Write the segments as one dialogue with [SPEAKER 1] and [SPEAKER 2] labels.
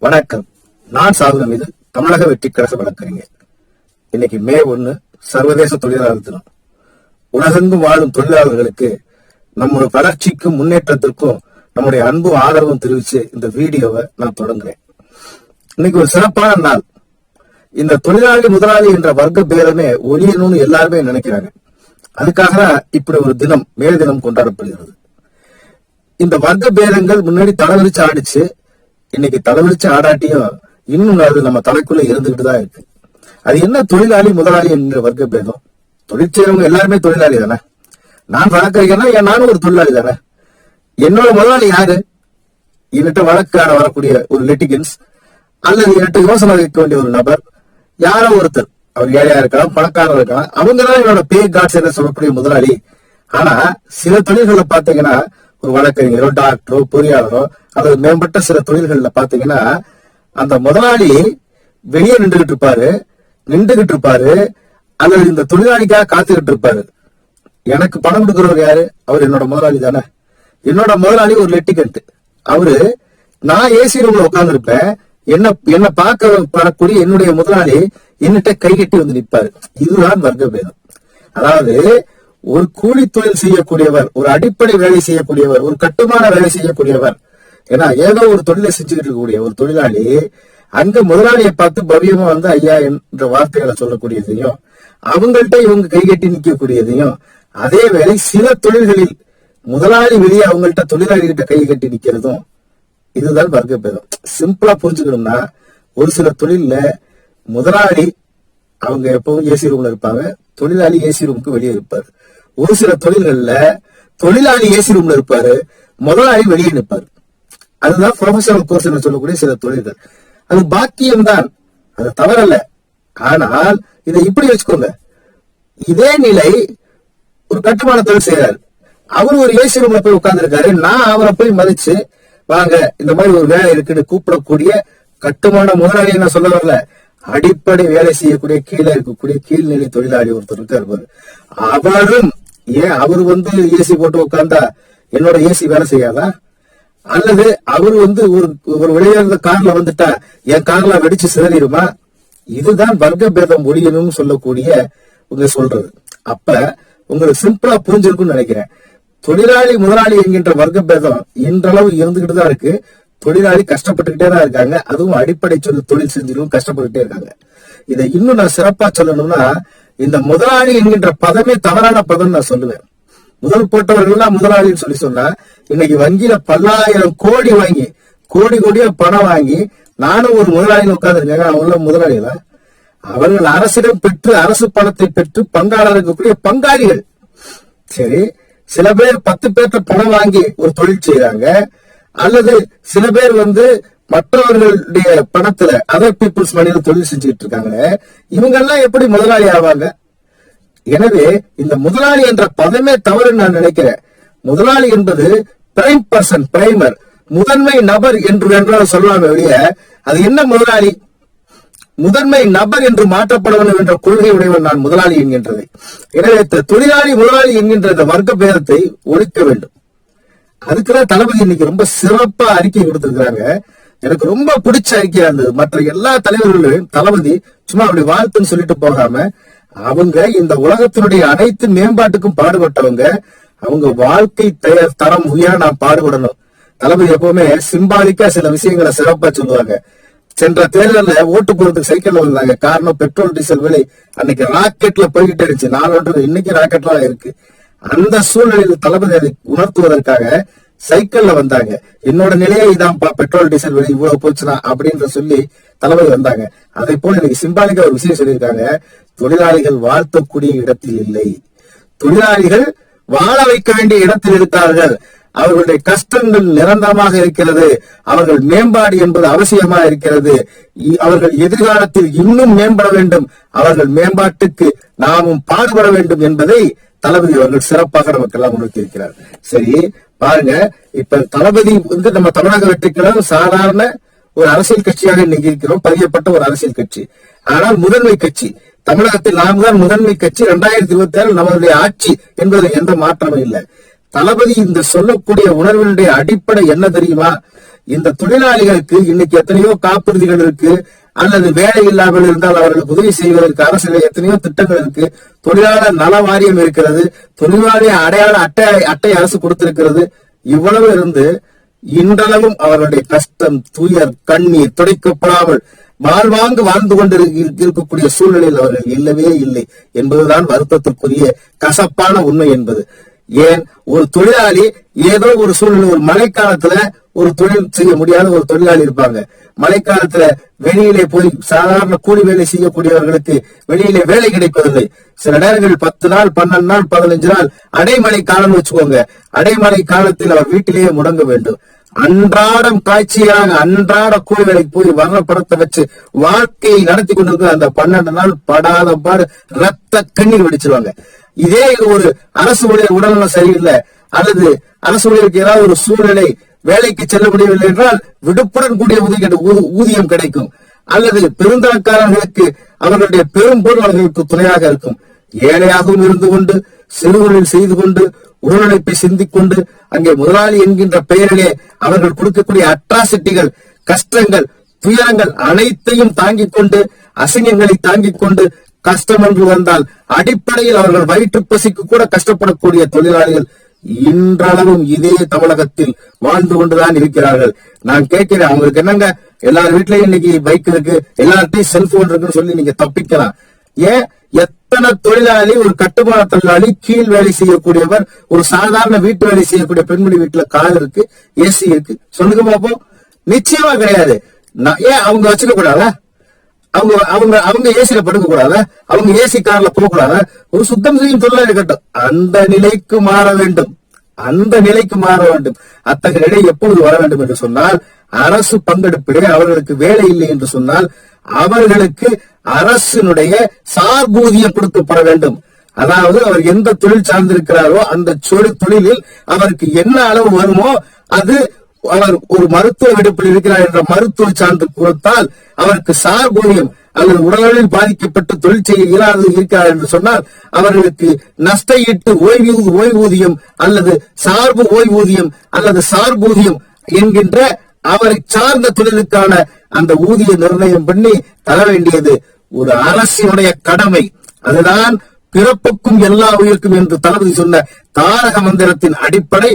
[SPEAKER 1] வணக்கம். நான் சாகுனம். இது தமிழக வெற்றி கழக வழக்கறிஞர். இன்னைக்கு மே 1 சர்வதேச தொழிலாளர் தினம். உலகெங்கும் வாழும் தொழிலாளர்களுக்கு நம்முடைய வளர்ச்சிக்கும் முன்னேற்றத்திற்கும் நம்முடைய அன்பும் ஆதரவும் தெரிவிச்சு இந்த வீடியோவை நான் தொடங்குறேன். இன்னைக்கு ஒரு சிறப்பான நாள். இந்த தொழிலாளி முதலாளி என்ற வர்க்க பேதமே ஒழியணும்னு எல்லாருமே நினைக்கிறாங்க. அதுக்காக இப்படி ஒரு தினம், மே தினம் கொண்டாடப்படுகிறது. இந்த வர்க்க பேதங்கள் முன்னாடி தலைவிரிச்சு ஆடிச்சு. இன்னைக்கு தலைவிரிச்சு ஆடாட்டியும் இன்னும் அது நம்ம தலைக்குள்ள இருந்துகிட்டு தான் இருக்கு. அது என்ன தொழிலாளி முதலாளி என்ற வர்க்க பேதம்? தொழிற்சேரவங்க எல்லாருமே தொழிலாளி தானே. நான் வழக்கறிஞர்னா நானும் ஒரு தொழிலாளி தானே. என்னோட முதலாளி யாரு? என்கிட்ட வழக்காட வரக்கூடிய ஒரு லிட்டிகன்ஸ் அல்லது என்கிட்ட யோசனை வைக்க வேண்டிய ஒரு நபர், யாரோ ஒருத்தர். அவர் ஏழையா இருக்கலாம், பணக்காரர் இருக்கலாம். அவங்கதான் என்னோட பே கார்ட்ஸ் என்ன சொல்லக்கூடிய முதலாளி. ஆனா சில தொழில்களை பாத்தீங்கன்னா, ஒரு வழக்கறிஞரோ டாக்டரோ பொறியாளரோ அல்லது மேம்பட்ட சில தொழில்கள்ல பாத்தீங்கன்னா, அந்த முதலாளி வெளியே நின்றுகிட்டு இருப்பாரு அல்லது இந்த தொழிலாளிக்காக காத்துக்கிட்டு இருப்பாரு. எனக்கு பணம் கொடுக்கிறவர் யாரு? அவர் என்னோட முதலாளி தானே. என்னோட முதலாளி ஒரு லிட்டிகன்ட். அவரு, நான் ஏசி ரூம்ல உட்கார்ந்து இருப்பேன். என்ன பார்க்க வரக்கூடிய என்னுடைய முதலாளி என்னிட்ட கை கட்டி வந்து நிற்பாரு. இதுதான் வர்க்க பேதம். அதாவது ஒரு கூலி தொழில் செய்யக்கூடியவர், ஒரு அடிப்படை வேலை செய்யக்கூடியவர், ஒரு கட்டுமான வேலை செய்யக்கூடியவர், ஏன்னா ஏதோ ஒரு தொழிலை செஞ்சுக்கிட்டு இருக்கக்கூடிய ஒரு தொழிலாளி அங்க முதலாளியை பார்த்து பவ்யமா வந்து ஐயா என்ற வார்த்தைகளை சொல்லக்கூடியதையும், அவங்கள்ட்ட இவங்க கைகட்டி நிக்கக்கூடியதையும், அதே வேளை சில தொழில்களில் முதலாளி வெளியே அவங்கள்ட்ட தொழிலாளி கிட்ட கை கட்டி நிக்கிறதும், இதுதான் வர்க்க பேதம். சிம்பிளா புரிஞ்சுக்கணும்னா, ஒரு சில தொழில்ல முதலாளி அவங்க எப்பவும் ஏசி ரூம்ல இருப்பாங்க, தொழிலாளி ஏசி ரூமுக்கு வெளியே இருப்பாரு. ஒரு சில தொழில்கள்ல தொழிலாளி ஏசி ரூம்ல இருப்பாரு, முதலாளி வெளியே நிற்பாரு. அதுதான் ப்ரொஃபஷனல் கோர்ஸ் சொல்லக்கூடிய சில தொழில்கள். அது பாக்கியம் தான், அது தவறல்ல. ஆனால் இதை இப்படி வச்சுக்கோங்க, இதே நிலை ஒரு கட்டுமான தொழில் செய்யறாரு. அவரு ஒரு ஏசி ரூம்ல போய் உட்கார்ந்து இருக்காரு. நான் அவரை போய் மதிச்சு, வாங்க இந்த மாதிரி ஒரு வேலை இருக்குன்னு கூப்பிடக்கூடிய கட்டுமான முதலாளி நான் சொல்ல வரல, அடிப்படை வேலை செய்யக்கூடிய கீழே இருக்கக்கூடிய கீழ்நிலை தொழிலாளி ஒருத்தர் இருக்காரு. அவரும் அவரு வந்து ஏசி போட்டு உட்கார்ந்தா என்னோட ஏசி வேலை செய்யாதா? அல்லது அவரு வந்து ஒரு விளையாடுற கார்ல வந்துட்டா என் கார்ல வெடிச்சு சிதறிடுமா? இதுதான் வர்க்க பேதம் ஒழியணும்னு சொல்லக்கூடிய உங்க சொல்றது. அப்ப உங்களுக்கு சிம்பிளா புரிஞ்சிருக்கும்னு நினைக்கிறேன். தொழிலாளி முதலாளி என்கின்ற வர்க்க பேதம் இன்றளவு இருந்துகிட்டு தான் இருக்கு. தொழிலாளி கஷ்டப்பட்டுக்கிட்டே தான் இருக்காங்க. அதுவும் அடிப்படை தொழில் செஞ்சிடும் கஷ்டப்பட்டுட்டே இருக்காங்க. இதை இன்னும் நான் சிறப்பா சொல்லணும்னா, இந்த முதலாளி என்கின்ற பதமே தவறான பதம் நான் சொல்லுவேன். முதல் போட்டவர்கள் முதலாளின்னு சொல்லி சொன்னா, இன்னைக்கு வங்கியில பல்லாயிரம் கோடி வாங்கி கோடியா பணம் வாங்கி நானும் ஒரு முதலாளின்னு உட்கார்ந்துருக்காங்க. அவங்க முதலாளிகளா? அவர்கள் அரசிடம் பெற்று, அரசு பணத்தை பெற்று பங்காளர் இருக்கக்கூடிய பங்காளிகள். சரி, சில பேர் 10 பேர்த்த பணம் வாங்கி ஒரு தொழில் செய்யறாங்க, அல்லது சில பேர் வந்து மற்றவர்களுடைய பணத்துல அதர் பீப்புள்ஸ் மணியில தொழில் செஞ்சுட்டு இருக்காங்க. இவங்க எல்லாம் எப்படி முதலாளி ஆவாங்க? எனவே இந்த முதலாளி என்ற பதமே தவறுன்னு நான் நினைக்கிறேன். முதலாளி என்பது பிரைம் பர்சன், பிரைமர், முதன்மை நபர் என்று சொல்லலாம் வெளிய. அது என்ன முதலாளி? முதன்மை நபர் என்று மாற்றப்பட வேண்டும் என்ற கொள்கை உடையவன் நான் முதலாளி என்கின்றது. எனவே தொழிலாளி முதலாளி என்கின்ற இந்த வர்க்க பேதத்தை ஒழிக்க வேண்டும். அதுக்குதான் தளபதி இன்னைக்கு ரொம்ப சிறப்பா அறிக்கை கொடுத்திருக்கிறாங்க. எனக்கு ரொம்ப பிடிச்ச அறிக்கையா இருந்தது. மற்ற எல்லா தலைவர்களையும் தளபதி சும்மா அப்படி வாழ்த்துன்னு சொல்லிட்டு போகாம, அவங்க இந்த உலகத்தினுடைய அனைத்து மேம்பாட்டுக்கும் பாடுபட்டவங்க. அவங்க வாழ்க்கை தரம் உயர நான் பாடுபடணும். தளபதி எப்பவுமே சிம்பாலிக்கா சில விஷயங்களை சிறப்பா சொல்லுவாங்க. சென்ற தேர்தலில் ஓட்டு போறதுக்கு சைக்கிள்ல வந்தாங்க. காரணம், பெட்ரோல் டீசல் விலை அன்னைக்கு ராக்கெட்ல போய்கிட்டே இருந்துச்சு. நாலு இன்னைக்கு ராக்கெட்லாம் இருக்கு. அந்த சூழ்நிலையில் தளபதி அதை உணர்த்துவதற்காக சைக்கிள்ல வந்தாங்க. என்னோட நிலையை இதான், பெட்ரோல் டீசல் விலை இவ்வளவு போச்சுனா அப்படின்ற சொல்லி தளபதி வந்தாங்க. அதே போல இன்னைக்கு சிம்பாலிக்கா ஒரு விஷயம் சொல்லியிருக்காங்க. தொழிலாளிகள் வாழ்த்தக்கூடிய இடத்தில் இல்லை, தொழிலாளிகள் வாழ வைக்க வேண்டிய இடத்தில் இருக்கிறார்கள். அவர்களுடைய கஷ்டங்கள் நிரந்தரமாக இருக்கிறது. அவர்கள் மேம்பாடு என்பது அவசியமா இருக்கிறது. அவர்கள் எதிர்காலத்தில் இன்னும் மேம்பட வேண்டும். அவர்கள் மேம்பாட்டுக்கு நாமும் பாடுபட வேண்டும் என்பதை தளபதி அவர்கள் சிறப்பாக நமக்கு எல்லாம் உணர்த்தியிருக்கிறார். சரி, பாருங்க, இப்ப தளபதி வந்து நம்ம தமிழக வெற்றிக்கழகம் சாதாரண ஒரு அரசியல் கட்சியாக இன்னைக்கு இருக்கிறோம், பதியப்பட்ட ஒரு அரசியல் கட்சி. ஆனால் முதன்மை கட்சி தமிழகத்தில் நாம் தான் முதன்மை கட்சி. 2026 நம்மளுடைய ஆட்சி என்பது எந்த மாற்றமும் இல்லை. தளபதி இந்த சொல்லக்கூடிய உணர்வினுடைய அடிப்படை என்ன தெரியுமா? இந்த தொழிலாளிகளுக்கு இன்னைக்கு எத்தனையோ காப்புறுதிகள் இருக்கு, அல்லது வேலை இல்லாமல் இருந்தால் அவர்களுக்கு உதவி செய்வதற்கு அரசு எத்தனையோ திட்டங்கள் இருக்கு, தொழிலாளர் நல வாரியம் இருக்கிறது, தொழிலாளி அடையாள அட்டை அரசு கொடுத்திருக்கிறது. இவ்வளவு இருந்து இன்றளவும் அவர்களுடைய கஷ்டம், துயர், கண்ணீர் துடைக்கப்படாமல் வாழ்வாங்கு வாழ்ந்து கொண்டு இருக்கக்கூடிய சூழ்நிலையில் அவர்கள் இல்லவே இல்லை என்பதுதான் வருத்தத்திற்குரிய கசப்பான உண்மை என்பது. ஏன் ஒரு தொழிலாளி ஏதோ ஒரு சூழ்நிலை, ஒரு மழைக்காலத்துல ஒரு தொழில் செய்ய முடியாத ஒரு தொழிலாளி இருப்பாங்க. மழைக்காலத்துல வெளியிலே போய் சாதாரண கூலி வேலை செய்யக்கூடியவர்களுக்கு வெளியிலே வேலை கிடைப்பதில்லை. சில நேரங்களில் 10 நாள், 12 நாள், 15 நாள் அடைமழை காலம் வச்சுக்கோங்க. அடைமழை காலத்தில் அவர் வீட்டிலேயே முடங்க வேண்டும். அன்றாடம் காட்சியாக அன்றாட கூலி வேலைக்கு போய் வர்ற படத்தை வச்சு வாழ்க்கையை நடத்தி கொண்டிருக்கிற அந்த 12 நாள் படாத பாடு ரத்த கண்ணீர் வெடிச்சிருவாங்க. இதே இது ஒரு அரசு ஊழியர் உடல்நலம் சரியில்லை, அல்லது அரசு ஊழியருக்கு ஏதாவது ஒரு சூழ்நிலை வேலைக்கு செல்ல முடியவில்லை என்றால் விடுப்புடன் கூடிய ஊதியம் கிடைக்கும், அல்லது பெருந்தனக்காரர்களுக்கு அவர்களுடைய பெரும் பொருள் அவர்களுக்கு துணையாக இருக்கும். ஏழையாகவும் இருந்து கொண்டு சிறுதொழில் செய்து கொண்டு உடலுழைப்பை சிந்திக் கொண்டு அங்கே முதலாளி என்கின்ற பெயரிலே அவர்கள் கொடுக்கக்கூடிய அட்ராசிட்டிகள், கஷ்டங்கள், துயரங்கள் அனைத்தையும் தாங்கிக் கொண்டு, அசிங்கங்களை தாங்கிக் கொண்டு கஷ்டம் என்று வந்தால் அடிப்படையில் அவர்கள் வயிற்று பசிக்கு கூட கஷ்டப்படக்கூடிய தொழிலாளிகள் இன்றளவும் இதே தமிழகத்தில் வாழ்ந்து கொண்டுதான் இருக்கிறார்கள். நான் கேட்கிறேன், அவங்களுக்கு என்னங்க எல்லார் வீட்லயும் இன்னைக்கு பைக் இருக்கு, எல்லார்ட்டையும் செல்போன் இருக்குன்னு சொல்லி நீங்க தப்பிக்கலாம். ஏன் எத்தனை தொழிலாளி, ஒரு கட்டுமான தொழிலாளி, கீழ் வேலை செய்யக்கூடியவர், ஒரு சாதாரண வீட்டு வேலை செய்யக்கூடிய பெண்மணி வீட்டுல கால் இருக்கு, ஏசி இருக்கு, சொல்லுங்க பாப்போம். நிச்சயமா கிடையாது. ஏன் அவங்க வச்சுக்க கூடாதா? அவங்க அவங்க அவங்க ஏசியில படுக்க கூடாதா? அவங்க ஏசி கார்ல போக கூடாதா? ஒரு சுத்தம் செய்யும் தொழிலாளி இருக்கட்டும். அந்த நிலைக்கு மாற வேண்டும், அந்த நிலைக்கு மாற வேண்டும். அத்தகைய நிலை எப்பொழுது வர வேண்டும் என்று சொன்னால், அரசு பங்கெடுப்பிலே அவர்களுக்கு வேலை இல்லை என்று சொன்னால் அவர்களுக்கு அரசினுடைய சார்பூதியம் கொடுக்கப்பட வேண்டும். அதாவது அவர் எந்த தொழில் சார்ந்திருக்கிறாரோ அந்த தொழிலில் அவருக்கு என்ன அளவு வருமோ அது, அவர் ஒரு மருத்துவ விடுப்பில் இருக்கிறார் என்ற மருத்துவ சான்று கொடுத்தால் அவருக்கு சார்பூதியம், அல்லது உடலில் பாதிக்கப்பட்டு தொழில் செய்ய இயலாது இருக்கிறார் என்று சொன்னால் அவர்களுக்கு நஷ்ட ஈட்டு ஓய்வூதியம் அல்லது சார்பு ஓய்வூதியம் அல்லது சார்பூதியம் என்கின்ற அவரை சார்ந்த தொழிலுக்கான அந்த ஊதிய நிர்ணயம் பண்ணி தர வேண்டியது ஒரு அரசினுடைய கடமை. அதுதான் பிறப்புக்கும் எல்லா உயிருக்கும் என்று தளபதி சொன்ன தாரக மந்திரத்தின் அடிப்படை.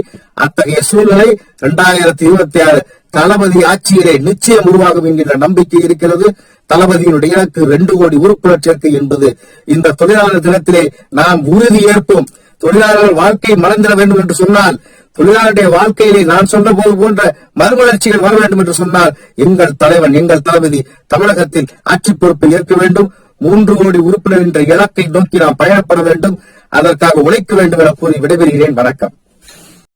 [SPEAKER 1] அத்தகைய சூழ்நிலை 2026 தளபதி ஆட்சியிலே நிச்சயம் உருவாகும் என்கின்ற நம்பிக்கை இருக்கிறது. தளபதியினுடைய இலக்கு 2 கோடி உறுப்பினர் சேர்க்கை என்பது இந்த தொழிலாளர் தினத்திலே நாம் உறுதி ஏற்போம். தொழிலாளர்கள் வாழ்க்கை மலர்ந்திட வேண்டும் என்று சொன்னால், தொழிலாளருடைய வாழ்க்கையிலே நான் சொன்ன போது போன்ற மறுமலர்ச்சிகள் வர வேண்டும் என்று சொன்னால் எங்கள் தலைவன், எங்கள் தளபதி தமிழகத்தில் ஆட்சி பொறுப்பை ஏற்க வேண்டும். 3 கோடி உறுப்பினர் என்ற இலக்கை நோக்கி நாம் பயணப்பட வேண்டும். அதற்காக உழைக்க வேண்டும் என கூறி விடைபெறுகிறேன். வணக்கம்.